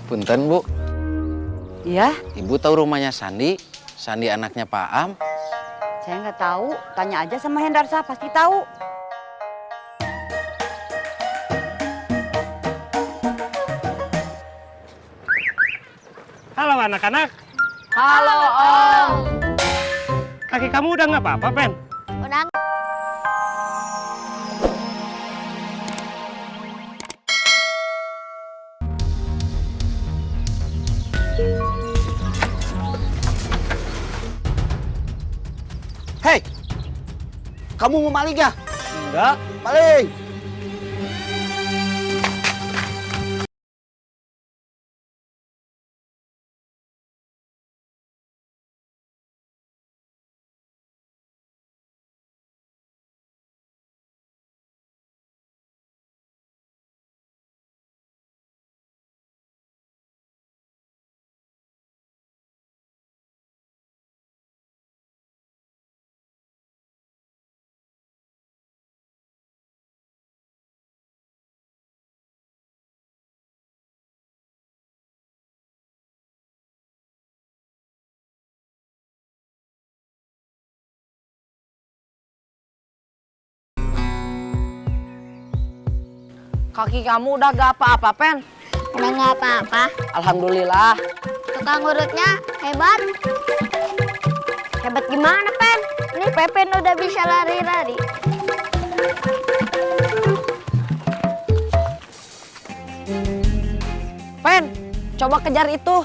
Punten, Bu. Iya, Ibu tahu rumahnya Sandi? Sandi anaknya Pak Am. saya nggak tahu. Tanya aja sama Hendarsa, pasti tahu. Halo anak-anak, Halo, Om. kaki kamu udah nggak apa-apa, Pen? Udah. Hei, kamu mau maling ya? Enggak. Maling! Kaki kamu udah gak apa-apa, Pen? Udah nggak apa-apa. Alhamdulillah. Tukang urutnya hebat. Hebat gimana, Pen? Ini Pepin udah bisa lari-lari. Pen, coba kejar itu.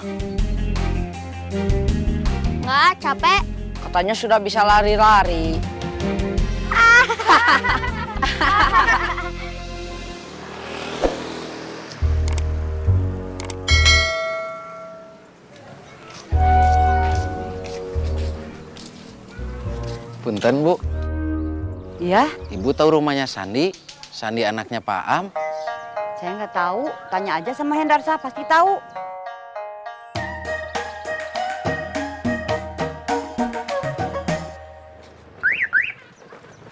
Nggak, capek. Katanya sudah bisa lari-lari. Punten, Bu. Iya, Ibu tahu rumahnya Sandi? Sandi anaknya Pak Am. saya nggak tahu. Tanya aja sama Hendarsa, pasti tahu.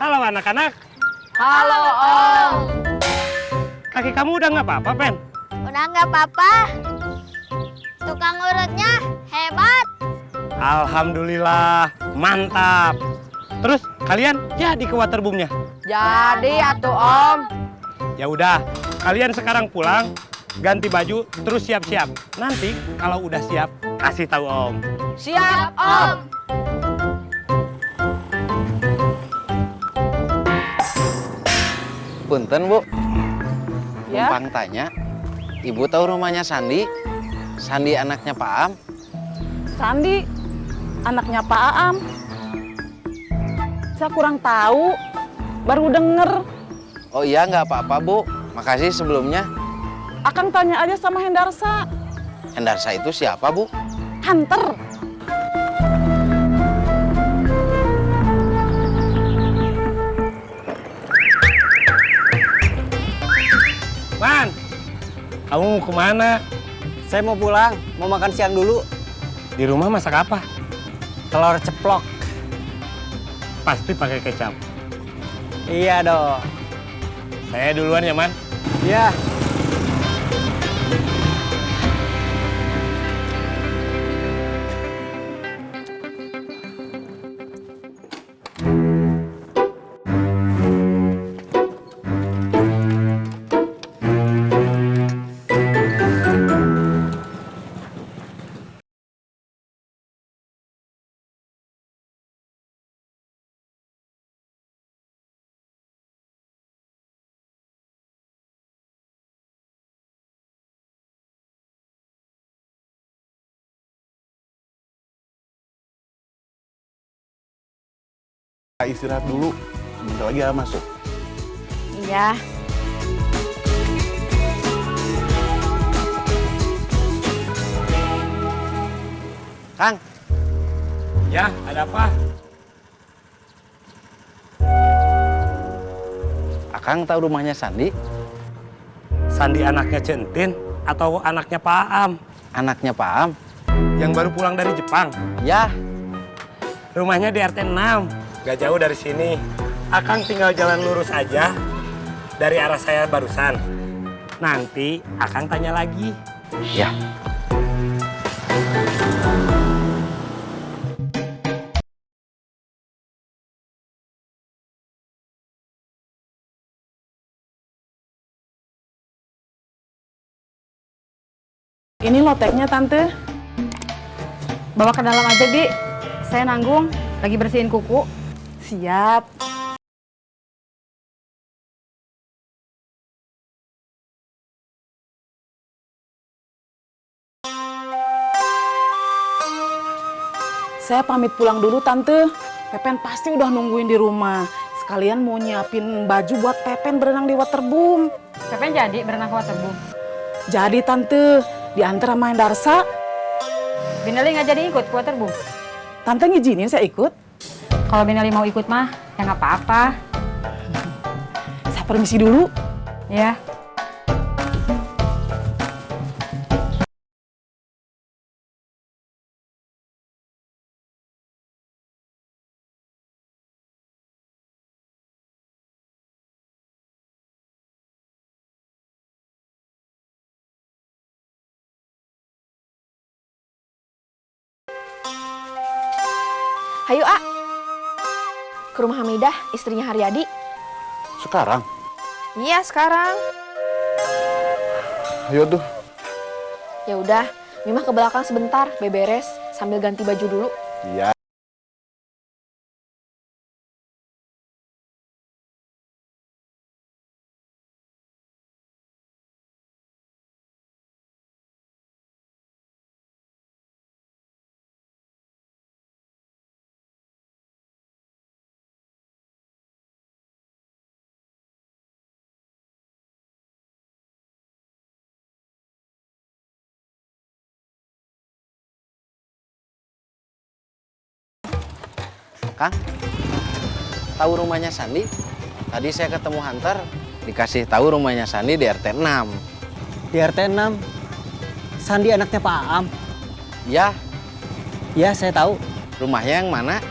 Halo anak-anak, Halo, Om. kaki kamu udah nggak apa-apa, Pen? Udah nggak apa-apa. Tukang urutnya hebat. Alhamdulillah, mantap. Terus kalian jadi ke waterboomnya? Jadi atuh, Om. Ya udah, kalian sekarang pulang, ganti baju, terus siap-siap. Nanti kalau udah siap, kasih tahu Om. Siap, Om. Punten, Bu. Ya. Numpang tanya. Ibu tahu rumahnya Sandi? Sandi anaknya Pak Am. Sandi, anaknya Pak Aam. Saya kurang tahu, baru denger. Oh iya, nggak apa-apa, Bu. Makasih sebelumnya. Akang tanya aja sama Hendarsa. Hendarsa itu siapa, Bu? Hunter. Man, kamu mau kemana? Saya mau pulang, mau makan siang dulu. Di rumah masak apa? Telur ceplok. Pasti pakai kecap. Iya dong. Saya duluan ya, Man. Iya. Istirahat dulu, bentar lagi masuk. Iya. Kang, Ya, ada apa? Akang tahu rumahnya Sandi? Sandi anaknya Centin atau anaknya Pak Am? Anaknya Pak Am. Yang baru pulang dari Jepang. Ya, Rumahnya di RT 6. Gak jauh dari sini. Akang tinggal jalan lurus aja dari arah saya barusan. Nanti Akang tanya lagi. Ya. Ini loteknya, Tante. Bawa ke dalam aja, Bi. Saya nanggung, lagi bersihin kuku. Siap. Saya pamit pulang dulu, Tante. Pepen pasti udah nungguin di rumah. Sekalian mau nyiapin baju buat Pepen berenang di waterboom. Pepen jadi berenang ke waterboom. Jadi, Tante, diantar sama Hendarsa. Binali nggak jadi ikut ke waterboom. Tante ngizinin saya ikut. Kalau Binali mau ikut mah, ya nggak apa-apa. Saya permisi dulu. Ya. Hayu, A. Ke rumah Hamidah, istrinya Haryadi. Sekarang? Iya, sekarang. Ayo tuh. Ya udah, Mimah ke belakang sebentar, beberes sambil ganti baju dulu. Iya. Kang, tahu rumahnya Sandi? Tadi saya ketemu Hunter, dikasih tahu rumahnya Sandi di RT 6. Di RT 6, Sandi anaknya Pak Am. Ya, Ya, saya tahu. rumahnya yang mana?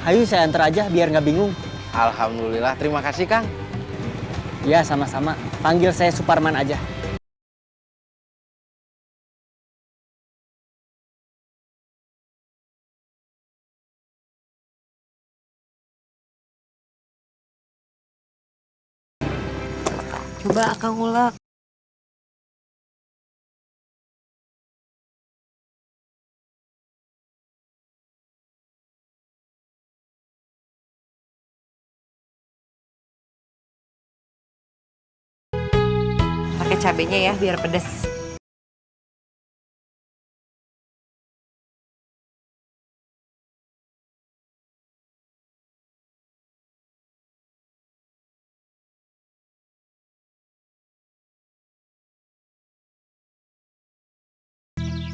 Hayu, saya antar aja biar nggak bingung. Alhamdulillah, terima kasih Kang. Ya, sama-sama. Panggil saya Suparman aja. Coba Akang ngulek. Pakai cabenya ya biar pedes.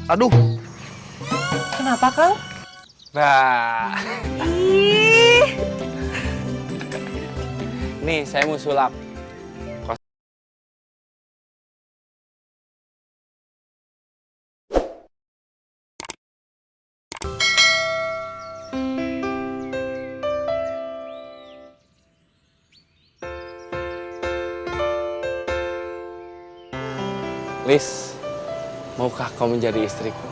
Aduh. Kenapa, Kang? Nah, Ih, nih saya mau sulap. Lis, maukah kau menjadi istriku?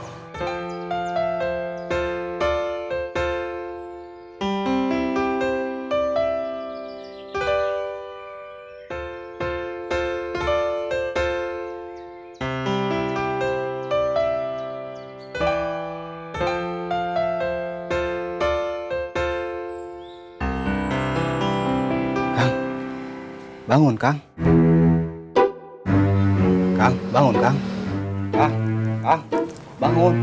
Bangun, Kang. Kang, bangun, Kang. Kang, Kang, bangun.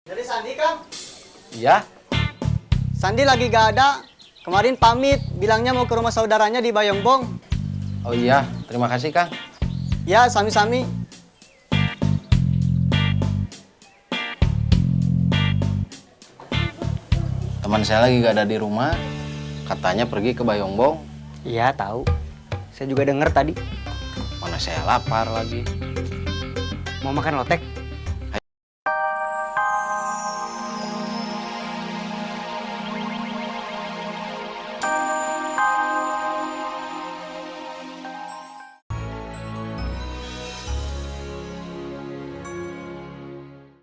Jadi Sandi, Kang? Iya, Sandi lagi gak ada. Kemarin pamit, bilangnya mau ke rumah saudaranya di Bayongbong. oh iya, terima kasih Kang. Ya, sami-sami. Teman saya lagi gak ada di rumah, Katanya pergi ke Bayongbong. Iya, tahu. Saya juga dengar tadi. Mana saya lapar lagi. Mau makan lotek?